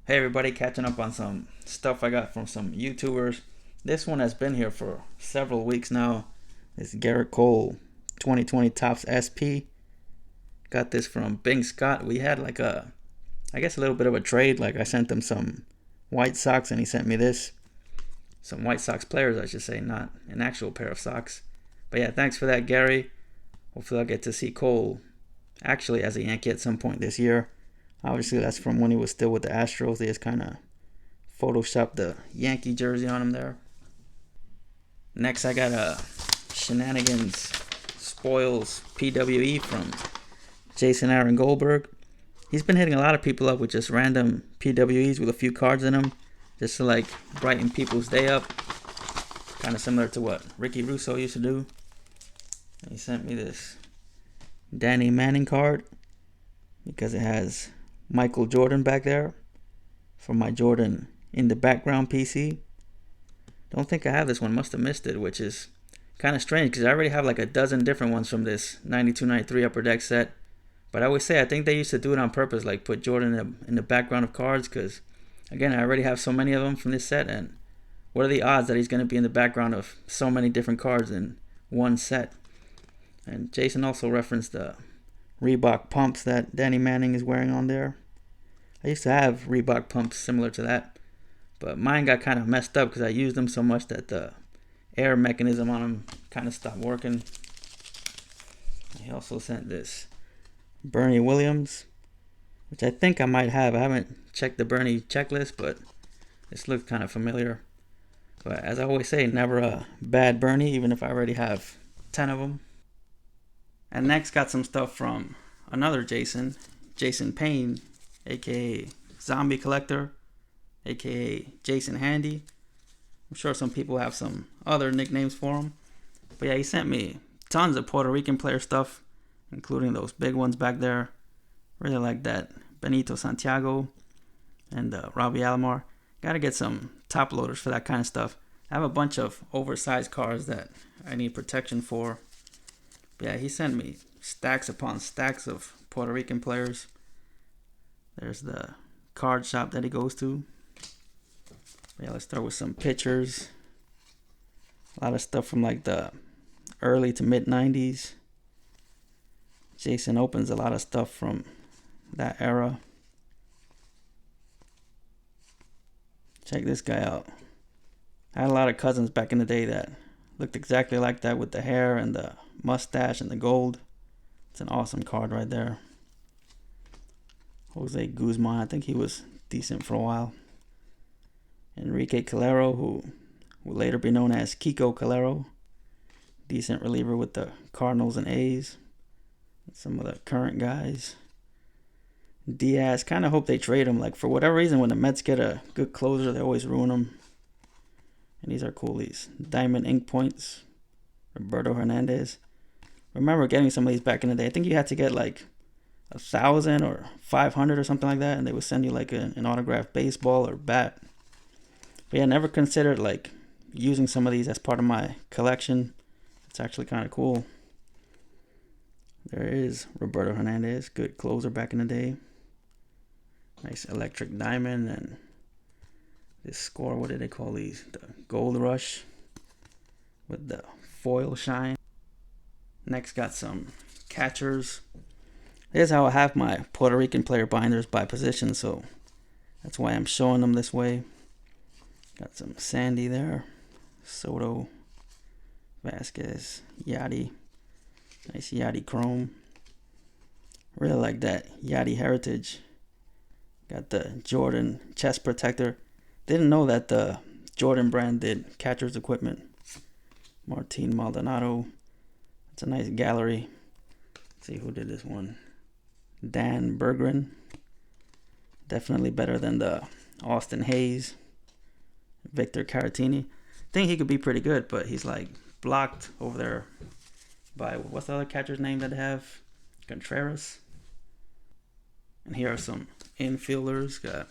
Hey everybody, catching up on some stuff I got from some YouTubers. This one has been here for several weeks now. This Garrett Cole 2020 Topps SP. Got this from Bink Scott. We had I guess a little bit of a trade. Like I sent him some White Sox and he sent me this. Some White Sox players, I should say, not an actual pair of socks. But yeah, thanks for that, Gary. Hopefully I'll get to see Cole actually as a Yankee at some point this year. Obviously, that's from when he was still with the Astros. They just kind of photoshopped the Yankee jersey on him there. Next, I got a Shenanigans Spoils PWE from Jason Aaron Goldberg. He's been hitting a lot of people up with just random PWEs with a few cards in them, just to like brighten people's day up. Kind of similar to what Ricky Russo used to do. And he sent me this Danny Manning card because it has Michael Jordan back there for my Jordan in the background PC. Don't think I have this one, must have missed it, which is kind of strange because I already have like a dozen different ones from this 92-93 Upper Deck set. But I always say I think they used to do it on purpose, like put Jordan in the background of cards because, again, I already have so many of them from this set, and what are the odds that he's going to be in the background of so many different cards in one set? And Jason also referenced the Reebok pumps that Danny Manning is wearing on there. I used to have Reebok pumps similar to that, but mine got kind of messed up because I used them so much that the air mechanism on them kind of stopped working. He also sent this Bernie Williams, which I think I might have. I haven't checked the Bernie checklist, but this looks kind of familiar. But as I always say, never a bad Bernie, even if I already have 10 of them. And next, got some stuff from another Jason Payne, aka Zombie Collector, aka Jason Handy. I'm sure some people have some other nicknames for him. But yeah, he sent me tons of Puerto Rican player stuff, including those big ones back there. Really like that Benito Santiago and Robbie Alomar. Gotta get some top loaders for that kind of stuff. I have a bunch of oversized cards that I need protection for. But yeah, he sent me stacks upon stacks of Puerto Rican players. There's the card shop that he goes to. Yeah, let's start with some pictures. A lot of stuff from like the early to mid 90s. Jason opens a lot of stuff from that era. Check this guy out. I had a lot of cousins back in the day that looked exactly like that with the hair and the mustache and the gold. It's an awesome card right there. Jose Guzman, I think he was decent for a while. Enrique Calero, who will later be known as Kiko Calero. Decent reliever with the Cardinals and A's. Some of the current guys. Diaz, kind of hope they trade him. Like, for whatever reason, when the Mets get a good closer, they always ruin him. And these are cool. These Diamond Ink Points. Roberto Hernandez. Remember getting some of these back in the day. I think you had to get like 1,000 or 500 or something like that, and they would send you like an autographed baseball or bat. But yeah, never considered like using some of these as part of my collection. It's actually kind of cool. There is Roberto Hernandez, good closer back in the day. Nice electric diamond and this score. What did they call these? The Gold Rush with the foil shine. Next, got some catchers. Here's how I have my Puerto Rican player binders by position, so that's why I'm showing them this way. Got some Sandy there, Soto, Vasquez, Yachty. Nice Yachty chrome. Really like that Yachty heritage. Got the Jordan chest protector. Didn't know that the Jordan brand did catcher's equipment. Martin Maldonado. It's a nice gallery. Let's see who did this one. Dan Berggren. Definitely better than the Austin Hayes. Victor Caratini. Think he could be pretty good, but he's like blocked over there by, what's the other catcher's name that they have? Contreras. And here are some infielders. Got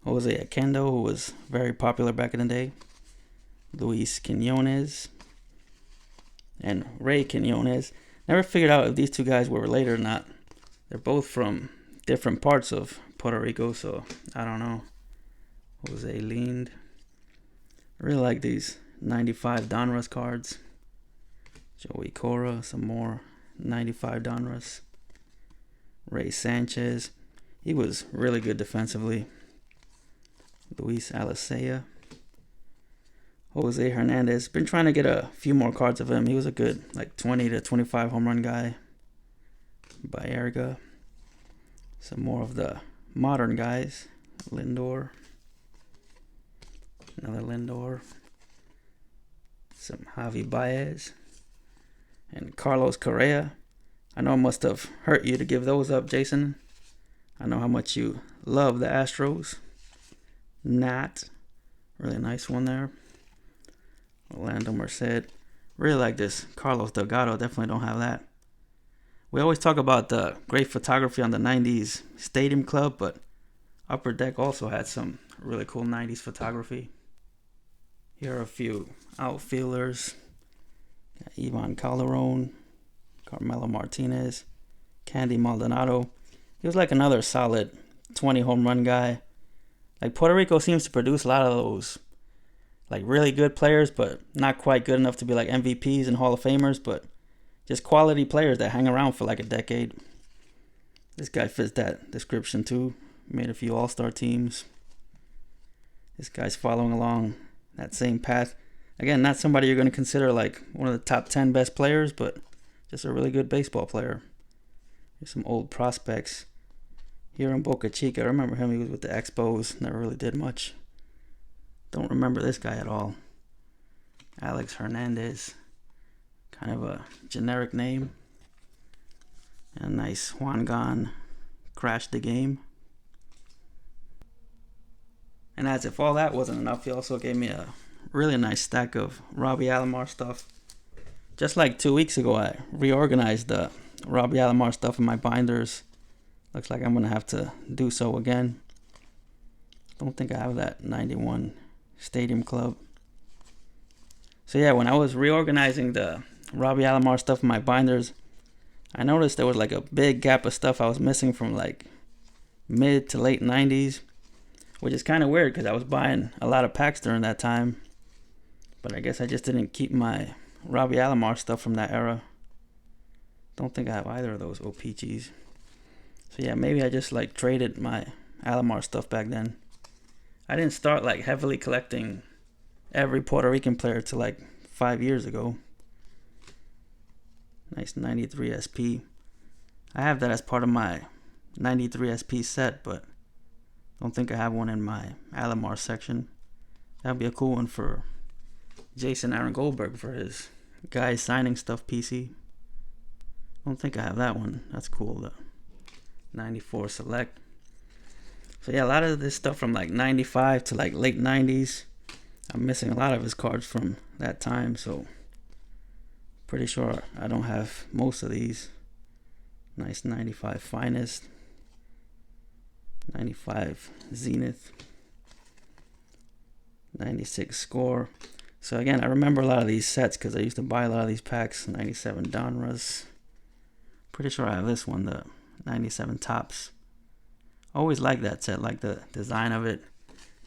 Jose Akendo, who was very popular back in the day. Luis Quinones. And Ray Quinones. Never figured out if these two guys were related or not. They're both from different parts of Puerto Rico, so I don't know. Jose Lind. I really like these 95 Donruss cards. Joey Cora, some more 95 Donruss. Ray Sanchez. He was really good defensively. Luis Alicea. Jose Hernandez. Been trying to get a few more cards of him. He was a good, like, 20 to 25 home run guy. Baerga. Some more of the modern guys. Lindor. Another Lindor. Some Javi Baez. And Carlos Correa. I know it must have hurt you to give those up, Jason. I know how much you love the Astros. Nat. Really nice one there. Orlando Merced. Really like this. Carlos Delgado. Definitely don't have that. We always talk about the great photography on the 90s Stadium Club, but Upper Deck also had some really cool 90s photography. Here are a few outfielders. Ivan Calderon, Carmelo Martinez, Candy Maldonado. He was like another solid 20 home run guy. Like, Puerto Rico seems to produce a lot of those like really good players, but not quite good enough to be like MVPs and Hall of Famers, but just quality players that hang around for like a decade. This guy fits that description too. Made a few all-star teams. This guy's following along that same path. Again, not somebody you're going to consider like one of the top 10 best players, but just a really good baseball player. Here's some old prospects. Here in Boca Chica, I remember him. He was with the Expos. Never really did much. Don't remember this guy at all. Alex Hernandez. Kind of a generic name. And a nice Juan Gan. Crashed the game. And as if all that wasn't enough, he also gave me a really nice stack of Robbie Alomar stuff. Just like 2 weeks ago, I reorganized the Robbie Alomar stuff in my binders. Looks like I'm going to have to do so again. Don't think I have that 91 Stadium Club. So yeah, when I was reorganizing the Robbie Alomar stuff in my binders, I noticed there was like a big gap of stuff I was missing from like mid to late 90s, which is kind of weird because I was buying a lot of packs during that time. But I guess I just didn't keep my Robbie Alomar stuff from that era. Don't think I have either of those OPGs. So yeah, maybe I just like traded my Alomar stuff back then. I didn't start like heavily collecting every Puerto Rican player till like 5 years ago. Nice 93 SP. I have that as part of my 93 SP set, but don't think I have one in my Alomar section. That'd be a cool one for Jason Aaron Goldberg for his guys signing stuff PC. Don't think I have that one. That's cool though. 94 Select. So yeah, a lot of this stuff from like 95 to like late 90s. I'm missing a lot of his cards from that time, so pretty sure I don't have most of these. Nice 95 Finest. 95 Zenith. 96 Score. So again, I remember a lot of these sets because I used to buy a lot of these packs. 97 Donruss. Pretty sure I have this one, the 97 Tops. Always liked that set, like the design of it.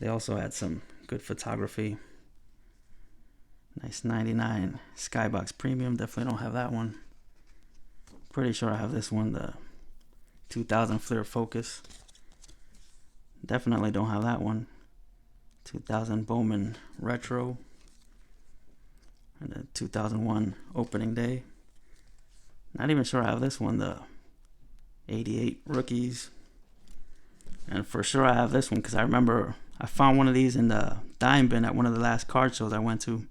They also had some good photography. Nice 99 Skybox Premium. Definitely don't have that one. Pretty sure I have this one, the 2000 Fleer Focus. Definitely don't have that one. 2000 Bowman Retro. And the 2001 Opening Day. Not even sure I have this one, the 88 Rookies. And for sure I have this one because I remember I found one of these in the dime bin at one of the last card shows I went to.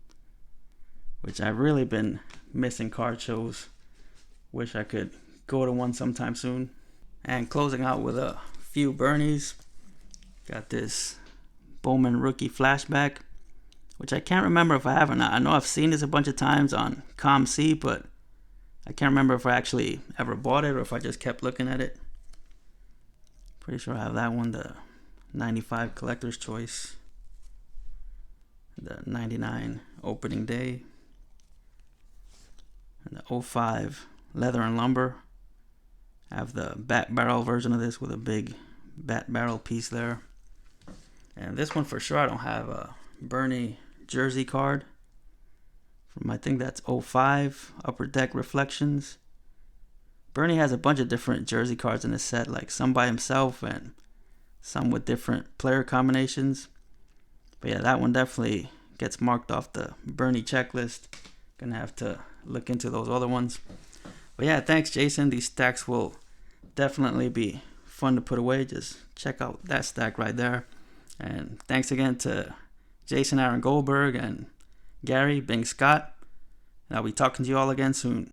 Which I've really been missing card shows. Wish I could go to one sometime soon. And closing out with a few Bernies. Got this Bowman Rookie Flashback, which I can't remember if I have or not. I know I've seen this a bunch of times on ComC, but I can't remember if I actually ever bought it or if I just kept looking at it. Pretty sure I have that one, the 95 Collector's Choice. The 99 Opening Day. And the 05 Leather and Lumber. I have the back barrel version of this with a big bat barrel piece there. And this one for sure I don't have a Bernie jersey card from, I think that's 05 Upper Deck Reflections. Bernie has a bunch of different jersey cards in his set, like some by himself and some with different player combinations. But yeah, that one definitely gets marked off the Bernie checklist. Gonna have to look into those other ones. But yeah, thanks Jason. These stacks will definitely be fun to put away. Just check out that stack right there. And thanks again to Jason, Aaron Goldberg, and Gary, Bink Scott. And I'll be talking to you all again soon.